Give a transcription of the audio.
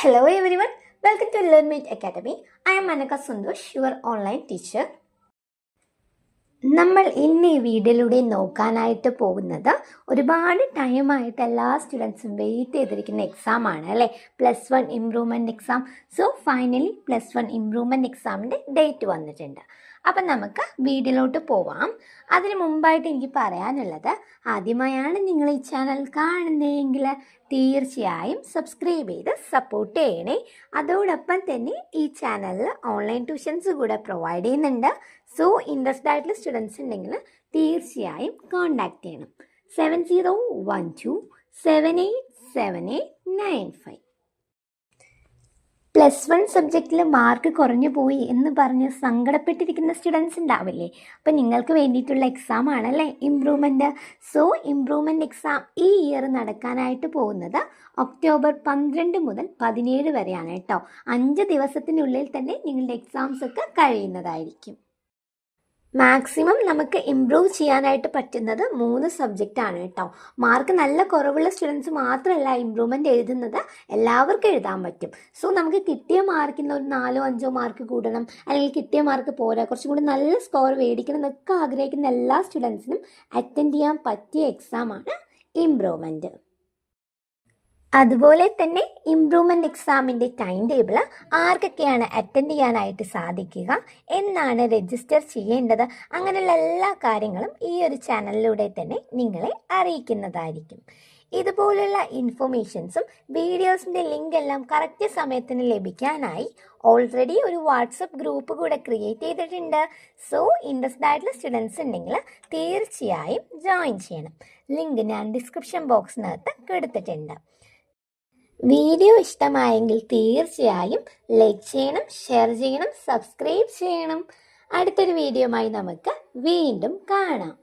Hello everyone, welcome to LearnMate Academy. I am Manaka Sundosh, your online teacher. നമ്മൾ ഇന്ന് ഈ വീഡിയോയിലൂടെ നോക്കാനായിട്ട് പോകുന്നത് ഒരുപാട് ടൈമായിട്ട് എല്ലാ സ്റ്റുഡൻസും വെയിറ്റ് ചെയ്തിരിക്കുന്ന എക്സാം ആണ് അല്ലേ, +1 improvement exam. So finally +1 improvement എക്സാമിൻ്റെ ഡേറ്റ് വന്നിട്ടുണ്ട്. അപ്പം നമുക്ക് വീഡിയോയിലോട്ട് പോവാം. അതിന് മുമ്പായിട്ട് എനിക്ക് പറയാനുള്ളത്, ആദ്യമായാണ് നിങ്ങൾ ഈ ചാനൽ കാണുന്നതെങ്കിൽ തീർച്ചയായും സബ്സ്ക്രൈബ് ചെയ്ത് സപ്പോർട്ട് ചെയ്യണേ. അതോടൊപ്പം തന്നെ ഈ ചാനലിൽ ഓൺലൈൻ ട്യൂഷൻസ് കൂടെ പ്രൊവൈഡ് ചെയ്യുന്നുണ്ട്. സോ ഇൻട്രസ്റ്റഡ് ആയിട്ടുള്ള സ്റ്റുഡൻസ് ഉണ്ടെങ്കിൽ തീർച്ചയായും കോൺടാക്റ്റ് ചെയ്യണം. 7012787895. +1 സബ്ജക്റ്റിൽ മാർക്ക് കുറഞ്ഞു പോയി എന്ന് പറഞ്ഞ് സങ്കടപ്പെട്ടിരിക്കുന്ന സ്റ്റുഡൻസ് ഉണ്ടാവില്ലേ? അപ്പം നിങ്ങൾക്ക് വേണ്ടിയിട്ടുള്ള എക്സാം ആണല്ലേ ഇംപ്രൂവ്മെൻറ്റ്. സോ ഇംപ്രൂവ്മെൻറ്റ് എക്സാം ഈ ഇയർ നടക്കാനായിട്ട് പോകുന്നത് ഒക്ടോബർ 12 മുതൽ 17 വരെയാണ് കേട്ടോ. 5 ദിവസത്തിനുള്ളിൽ തന്നെ നിങ്ങളുടെ എക്സാംസ് ഒക്കെ കഴിയുന്നതായിരിക്കും. മാക്സിമം നമുക്ക് ഇമ്പ്രൂവ് ചെയ്യാനായിട്ട് പറ്റുന്നത് 3 സബ്ജക്റ്റാണ് കേട്ടോ. മാർക്ക് നല്ല കുറവുള്ള സ്റ്റുഡൻസ് മാത്രമല്ല ഇമ്പ്രൂവ്മെൻ്റ് എഴുതുന്നത്, എല്ലാവർക്കും എഴുതാൻ പറ്റും. സോ നമുക്ക് കിട്ടിയ മാർക്കിന് ഒരു 4-5 മാർക്ക് കൂടണം, അല്ലെങ്കിൽ കിട്ടിയ മാർക്ക് പോരാ, കുറച്ചും കൂടി നല്ല സ്കോർ മേടിക്കണം എന്നൊക്കെ ആഗ്രഹിക്കുന്ന എല്ലാ സ്റ്റുഡൻസിനും അറ്റൻഡ് ചെയ്യാൻ പറ്റിയ എക്സാമാണ് ഇമ്പ്രൂവ്മെൻറ്റ്. അതുപോലെ തന്നെ ഇംപ്രൂവ്മെൻറ്റ് എക്സാമിൻ്റെ ടൈം ടേബിൾ, ആർക്കൊക്കെയാണ് അറ്റൻഡ് ചെയ്യാനായിട്ട് സാധിക്കുക, എന്നാണ് രജിസ്റ്റർ ചെയ്യേണ്ടത്, അങ്ങനെയുള്ള എല്ലാ കാര്യങ്ങളും ഈ ഒരു ചാനലിലൂടെ തന്നെ നിങ്ങളെ അറിയിക്കുന്നതായിരിക്കും. ഇതുപോലുള്ള ഇൻഫർമേഷൻസും വീഡിയോസിൻ്റെ ലിങ്ക് എല്ലാം കറക്റ്റ് സമയത്തിന് ലഭിക്കാനായി ഓൾറെഡി ഒരു വാട്സപ്പ് ഗ്രൂപ്പ് കൂടെ ക്രിയേറ്റ് ചെയ്തിട്ടുണ്ട്. സോ ഇൻട്രസ്റ്റഡ് ആയിട്ടുള്ള സ്റ്റുഡൻസ് ഉണ്ടെങ്കിൽ തീർച്ചയായും ജോയിൻ ചെയ്യണം. ലിങ്ക് ഞാൻ ഡിസ്ക്രിപ്ഷൻ ബോക്സിനകത്ത് കൊടുത്തിട്ടുണ്ട്. വീഡിയോ ഇഷ്ടമായെങ്കിൽ തീർച്ചയായും ലൈക്ക് ചെയ്യണം, ഷെയർ ചെയ്യണം, സബ്സ്ക്രൈബ് ചെയ്യണം. അടുത്തൊരു വീഡിയോയുമായി നമുക്ക് വീണ്ടും കാണാം.